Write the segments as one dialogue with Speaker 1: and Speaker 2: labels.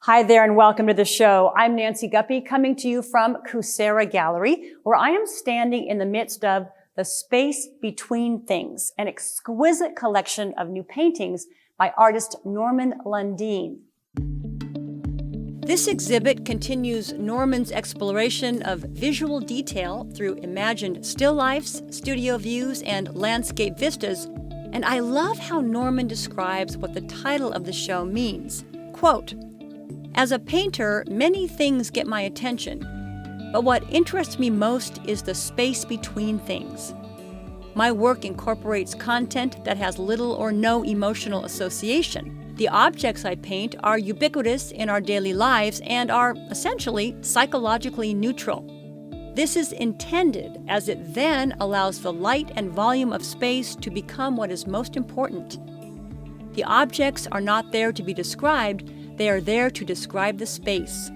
Speaker 1: Hi there and welcome to the show. I'm Nancy Guppy coming to you from Coursera Gallery, where I am standing in the midst of The Space Between Things, an exquisite collection of new paintings by artist Norman Lundin. This exhibit continues Norman's exploration of visual detail through imagined still lifes, studio views, and landscape vistas, and I love how Norman describes what the title of the show means. Quote, "As a painter, many things get my attention, but what interests me most is the space between things. My work incorporates content that has little or no emotional association. The objects I paint are ubiquitous in our daily lives and are essentially psychologically neutral. This is intended as it then allows the light and volume of space to become what is most important. The objects are not there to be described, they are there to describe the space."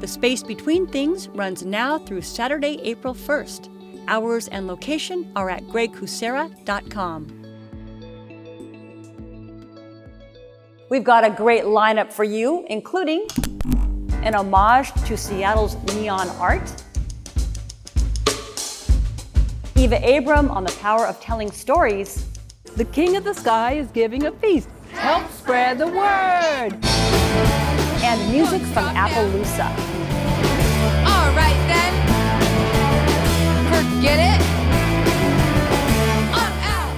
Speaker 1: The Space Between Things runs now through Saturday, April 1st. Hours and location are at greatcoursera.com. We've got a great lineup for you, including an homage to Seattle's neon art, Eva Abram on the power of telling stories,
Speaker 2: The King of the Sky is giving a feast. Help spread the word!
Speaker 1: and music from Appaloosa.
Speaker 3: All right then. Forget it. I'm out.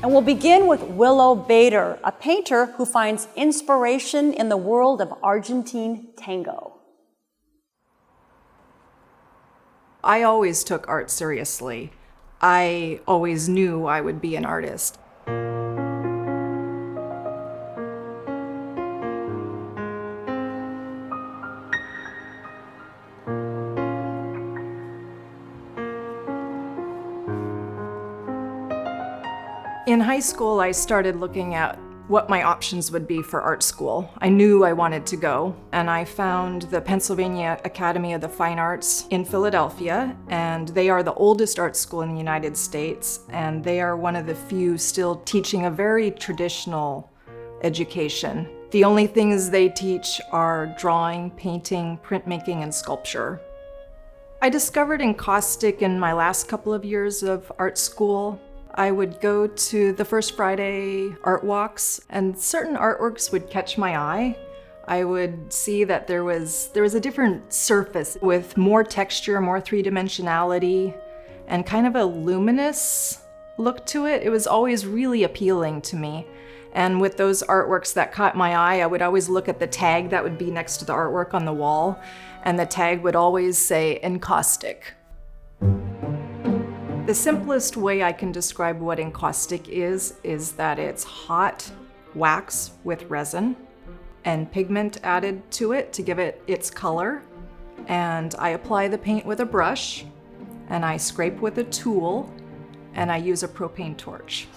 Speaker 1: And we'll begin with Willow Bader, a painter who finds inspiration in the world of Argentine tango.
Speaker 4: I always took art seriously. I always knew I would be an artist. In high school, I started looking at what my options would be for art school. I knew I wanted to go, and I found the Pennsylvania Academy of the Fine Arts in Philadelphia, and they are the oldest art school in the United States, and they are one of the few still teaching a very traditional education. The only things they teach are drawing, painting, printmaking, and sculpture. I discovered encaustic in my last couple of years of art school. I would go to the First Friday art walks, and certain artworks would catch my eye. I would see that there was a different surface with more texture, more three-dimensionality, and kind of a luminous look to it. It was always really appealing to me. And with those artworks that caught my eye, I would always look at the tag that would be next to the artwork on the wall, and the tag would always say encaustic. The simplest way I can describe what encaustic is that it's hot wax with resin and pigment added to it to give it its color. And I apply the paint with a brush, and I scrape with a tool, and I use a propane torch.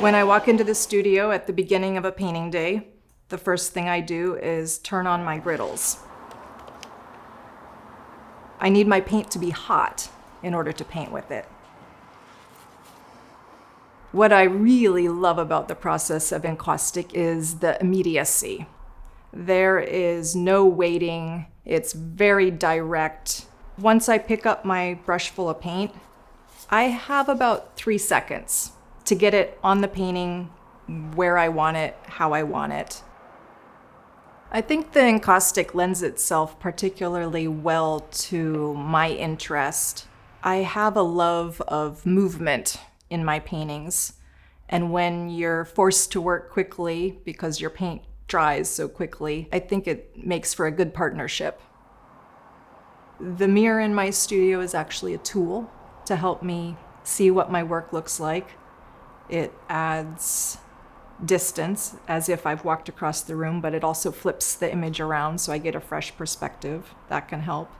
Speaker 4: When I walk into the studio at the beginning of a painting day, the first thing I do is turn on my griddles. I need my paint to be hot in order to paint with it. What I really love about the process of encaustic is the immediacy. There is no waiting, it's very direct. Once I pick up my brush full of paint, I have about 3 seconds to get it on the painting where I want it, how I want it. I think the encaustic lends itself particularly well to my interest. I have a love of movement in my paintings, and when you're forced to work quickly because your paint dries so quickly, I think it makes for a good partnership. The mirror in my studio is actually a tool to help me see what my work looks like. It adds distance, as if I've walked across the room, but it also flips the image around so I get a fresh perspective. That can help.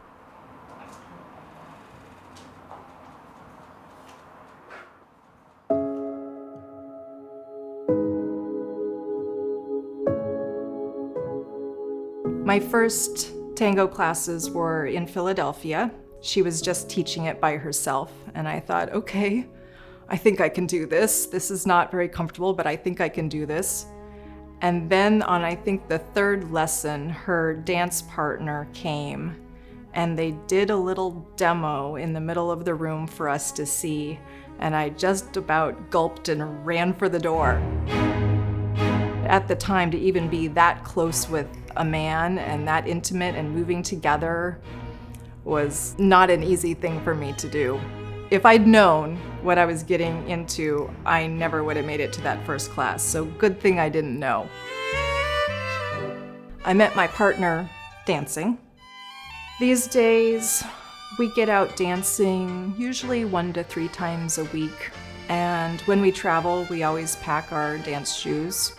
Speaker 4: My first tango classes were in Philadelphia. She was just teaching it by herself, and I thought, okay, I think I can do this. This is not very comfortable, but I think I can do this. And then on, I think, the third lesson, her dance partner came and they did a little demo in the middle of the room for us to see. And I just about gulped and ran for the door. At the time, to even be that close with a man and that intimate and moving together was not an easy thing for me to do. If I'd known what I was getting into, I never would have made it to that first class, so good thing I didn't know. I met my partner dancing. These days, we get out dancing usually 1 to 3 times a week, and when we travel, we always pack our dance shoes.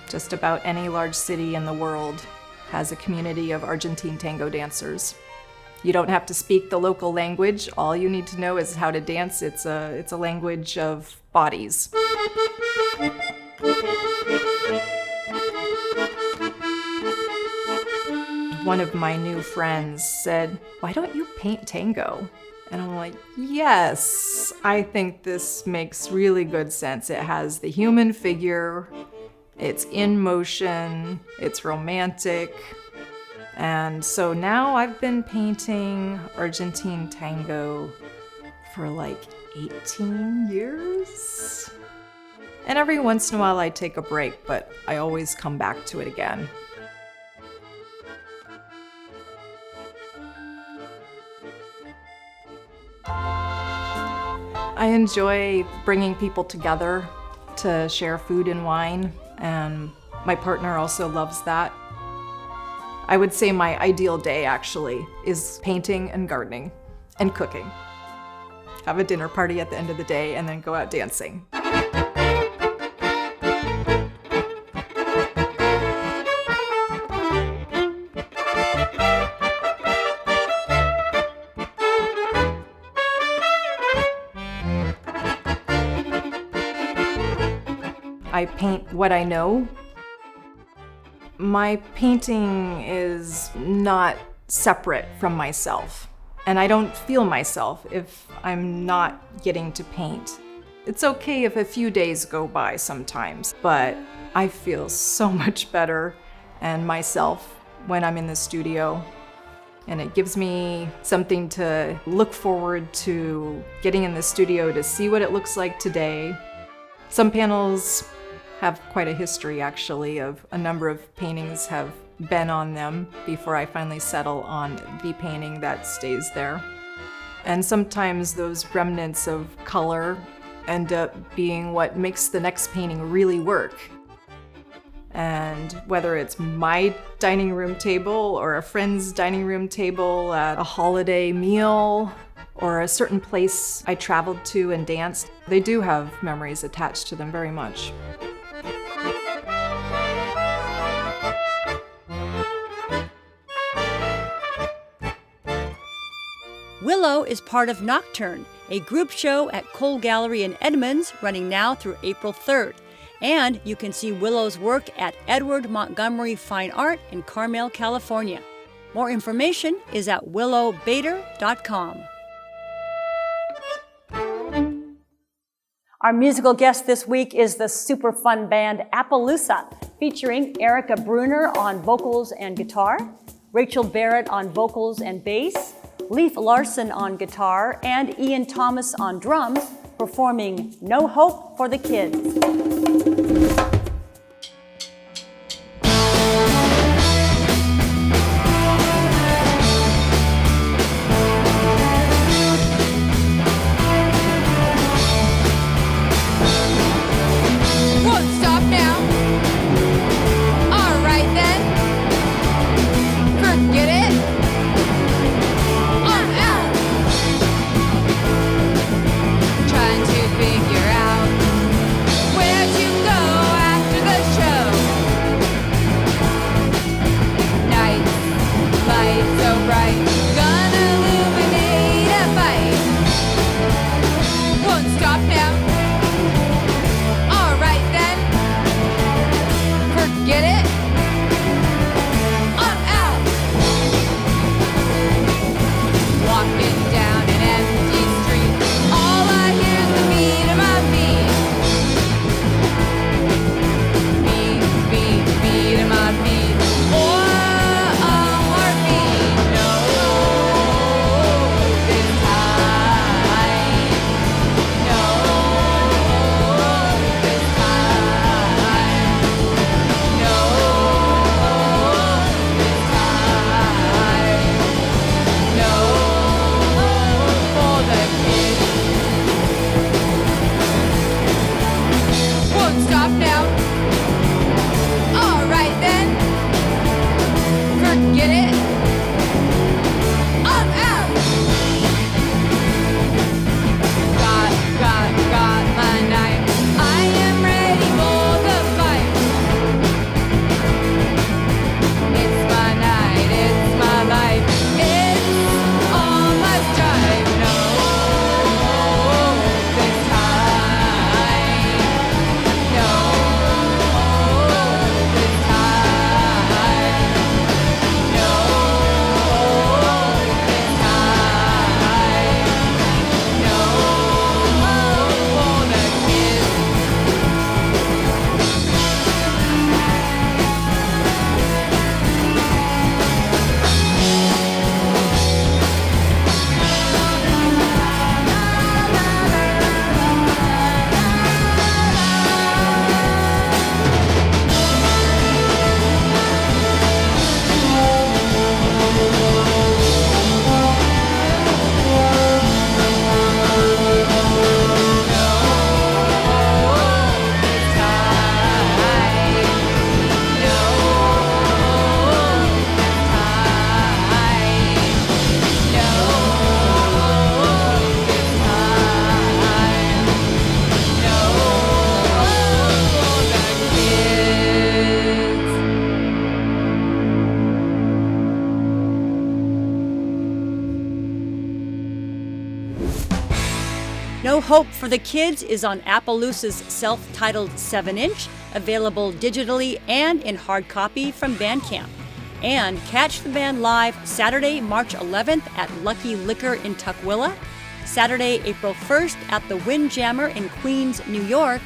Speaker 4: Just about any large city in the world has a community of Argentine tango dancers. You don't have to speak the local language. All you need to know is how to dance. It's a language of bodies. One of my new friends said, "Why don't you paint tango?" And I'm like, yes, I think this makes really good sense. It has the human figure, it's in motion, it's romantic. And so now I've been painting Argentine tango for like 18 years. And every once in a while I take a break, but I always come back to it again. I enjoy bringing people together to share food and wine, and my partner also loves that. I would say my ideal day actually is painting and gardening and cooking. Have a dinner party at the end of the day and then go out dancing. I paint what I know. My painting is not separate from myself, and I don't feel myself if I'm not getting to paint. It's okay if a few days go by sometimes, but I feel so much better and myself when I'm in the studio, and it gives me something to look forward to getting in the studio to see what it looks like today. Some panels have quite a history, actually, of a number of paintings have been on them before I finally settle on the painting that stays there. And sometimes those remnants of color end up being what makes the next painting really work. And whether it's my dining room table or a friend's dining room table at a holiday meal or a certain place I traveled to and danced, they do have memories attached to them very much.
Speaker 1: Willow is part of Nocturne, a group show at Cole Gallery in Edmonds running now through April 3rd. And you can see Willow's work at Edward Montgomery Fine Art in Carmel, California. More information is at willowbader.com. Our musical guest this week is the super fun band Appaloosa, featuring Erica Bruner on vocals and guitar, Rachel Barrett on vocals and bass, Leif Larson on guitar, and Ian Thomas on drums, performing No Hope for the Kids.
Speaker 3: Trying to figure out where to go.
Speaker 1: Hope for the Kids is on Appaloosa's self-titled 7-inch, available digitally and in hard copy from Bandcamp. And catch the band live Saturday, March 11th at Lucky Liquor in Tukwila, Saturday, April 1st at the Windjammer in Queens, New York,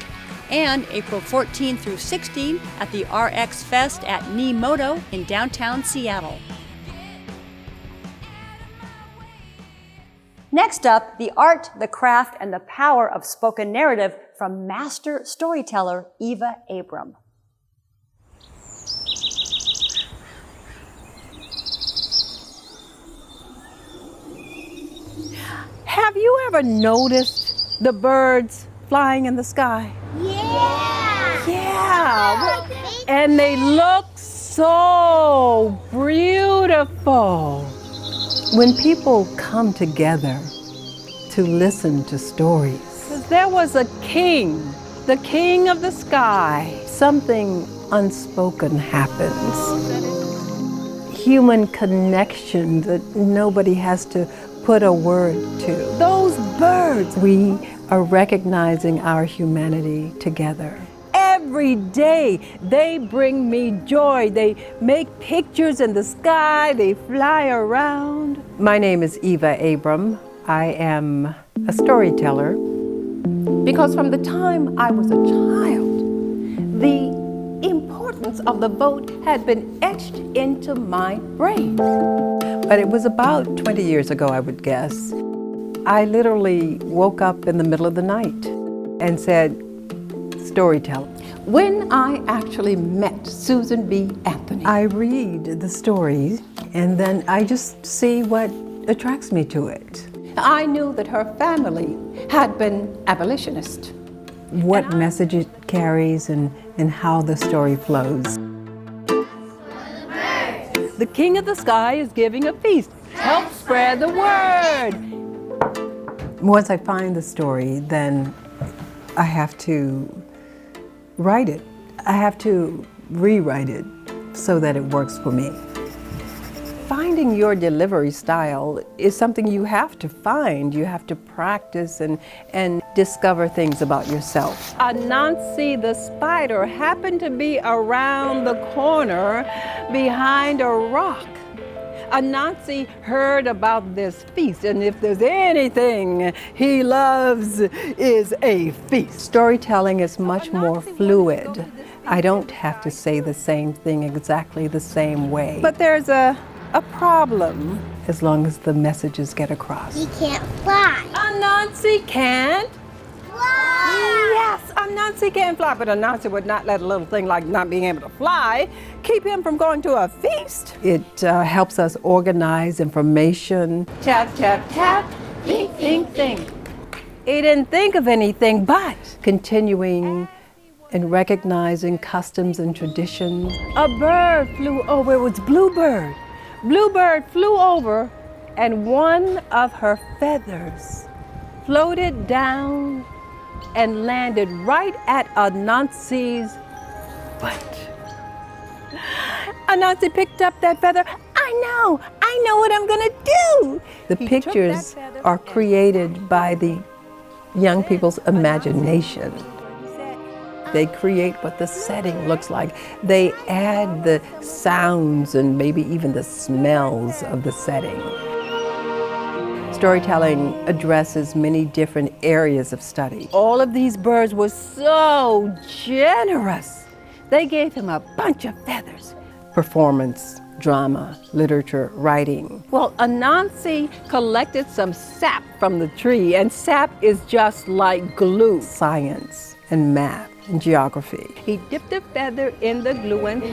Speaker 1: and April 14 through 16 at the RX Fest at Nimoto in downtown Seattle. Next up, the art, the craft, and the power of spoken narrative from master storyteller Eva Abram.
Speaker 2: Have you ever noticed the birds flying in the sky? Yeah. And they look so beautiful. When people come together to listen to stories, 'cause there was a king, the king of the sky, something unspoken happens. Human connection that nobody has to put a word to. Those birds, we are recognizing our humanity together. Every day they bring me joy. They make pictures in the sky, they fly around. My name is Eva Abram. I am a storyteller because from the time I was a child, the importance of the vote had been etched into my brain. But it was about 20 years ago, I would guess. I literally woke up in the middle of the night and said, storytelling. When I actually met Susan B. Anthony, I read the stories and then I just see what attracts me to it. I knew that her family had been abolitionist. What message it carries and how the story flows. The king of the sky is giving a feast. Help spread the word. Once I find the story, then I have to write it. I have to rewrite it so that it works for me. Finding your delivery style is something you have to find. You have to practice and discover things about yourself. Anansi the spider happened to be around the corner behind a rock. Anansi heard about this feast, and if there's anything he loves is a feast. Storytelling is much more fluid. I don't have to say the same thing exactly the same way. But there's a problem as long as the messages get across.
Speaker 5: He can't fly.
Speaker 2: Anansi can't.
Speaker 5: Fly!
Speaker 2: Yes, Anansi can fly, but Anansi would not let a little thing like not being able to fly keep him from going to a feast. It helps us organize information. Tap, tap, tap, think, think, think. He didn't think of anything but continuing and recognizing customs and traditions. A bird flew over, it was Bluebird. Bluebird flew over and one of her feathers floated down and landed right at Anansi's butt. Anansi picked up that feather. I know what I'm gonna do. The pictures are created by the young people's imagination. They create what the setting looks like. They add the sounds and maybe even the smells of the setting. Storytelling addresses many different areas of study. All of these birds were so generous. They gave him a bunch of feathers. Performance, drama, literature, writing. Well, Anansi collected some sap from the tree, and sap is just like glue. Science and math and geography. He dipped a feather in the glue and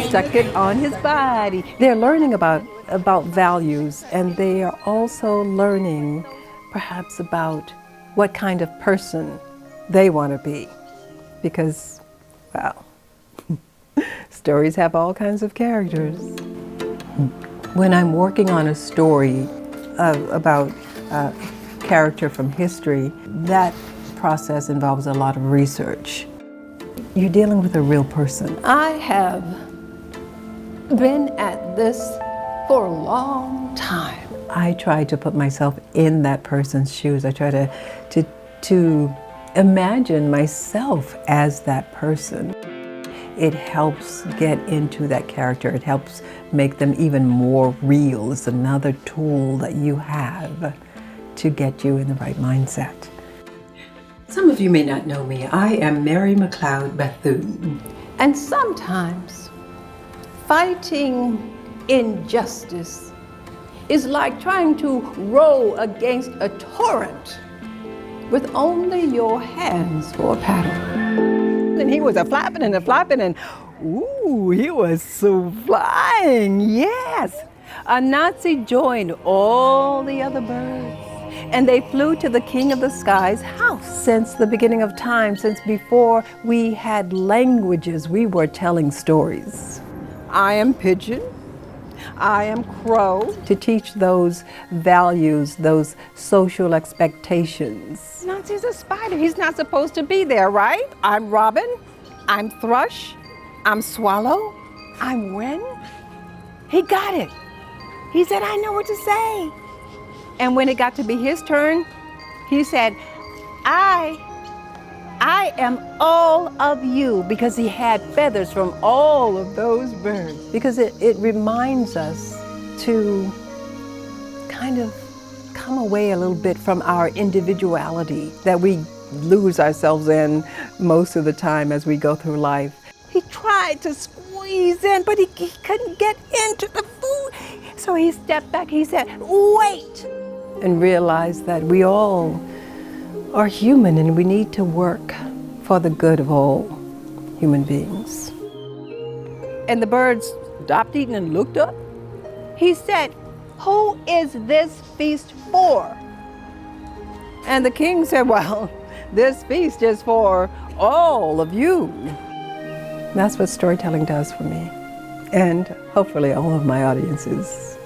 Speaker 2: stuck it on his body. They're learning about values, and they are also learning perhaps about what kind of person they want to be. Because, well, stories have all kinds of characters. When I'm working on a story about a character from history, that process involves a lot of research. You're dealing with a real person. I have been at this for a long time. I try to put myself in that person's shoes. I try to imagine myself as that person. It helps get into that character. It helps make them even more real. It's another tool that you have to get you in the right mindset. Some of you may not know me. I am Mary McLeod Bethune. And sometimes fighting injustice is like trying to row against a torrent with only your hands for a paddle. And he was a-flapping and ooh, he was so flying, yes. A Nazi joined all the other birds, and they flew to the King of the Sky's house. Since the beginning of time, since before we had languages, we were telling stories. I am pigeon, I am crow, to teach those values, those social expectations. Nazi's a spider, he's not supposed to be there, right? I'm robin, I'm thrush, I'm swallow, I'm wren. He got it. He said, I know what to say. And when it got to be his turn, he said, I am all of you, because he had feathers from all of those birds. Because it reminds us to kind of come away a little bit from our individuality that we lose ourselves in most of the time as we go through life. He tried to squeeze in, but he couldn't get into the food. So he stepped back, he said, wait, and realized that we all are human and we need to work for the good of all human beings. And the birds stopped eating and looked up. He said, who is this feast for? And the king said, well, this feast is for all of you. That's what storytelling does for me, and hopefully all of my audiences.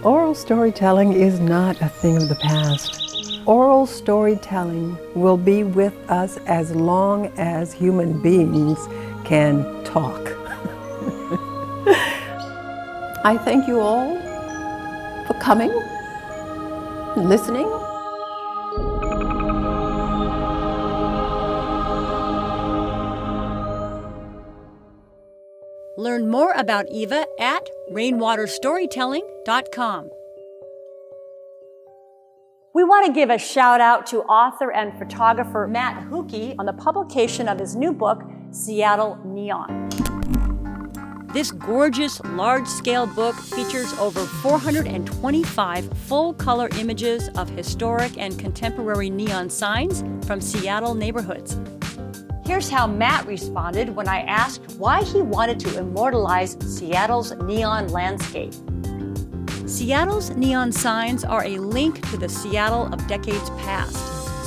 Speaker 2: Oral storytelling is not a thing of the past. Oral storytelling will be with us as long as human beings can talk. I thank you all for coming, listening.
Speaker 1: Learn more about Eva at rainwaterstorytelling.com. We want to give a shout out to author and photographer Matt Hucke on the publication of his new book, Seattle Neon. This gorgeous, large-scale book features over 425 full-color images of historic and contemporary neon signs from Seattle neighborhoods. Here's how Matt responded when I asked why he wanted to immortalize Seattle's neon landscape. Seattle's neon signs are a link to the Seattle of decades past,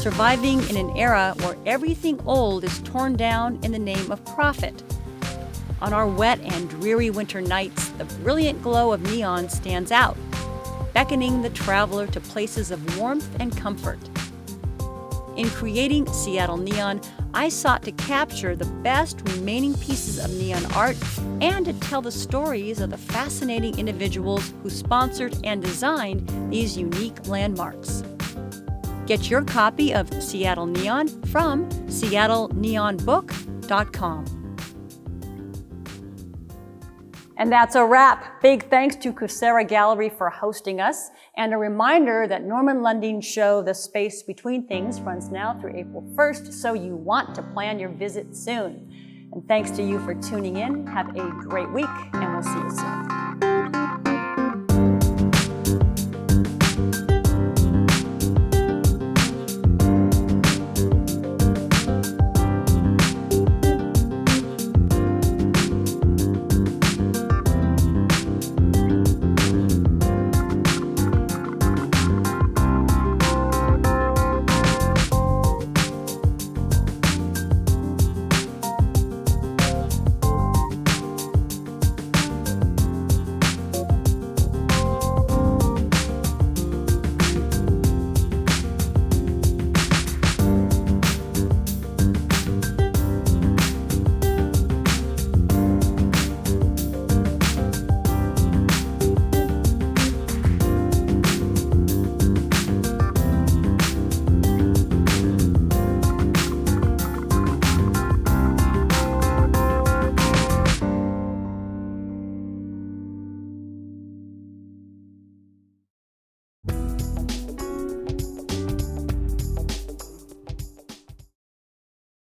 Speaker 1: surviving in an era where everything old is torn down in the name of profit. On our wet and dreary winter nights, the brilliant glow of neon stands out, beckoning the traveler to places of warmth and comfort. In creating Seattle Neon, I sought to capture the best remaining pieces of neon art and to tell the stories of the fascinating individuals who sponsored and designed these unique landmarks. Get your copy of Seattle Neon from seattleneonbook.com. And that's a wrap. Big thanks to Coursera Gallery for hosting us. And a reminder that Norman Lundin's show, The Space Between Things, runs now through April 1st, so you want to plan your visit soon. And thanks to you for tuning in. Have a great week, and we'll see you soon.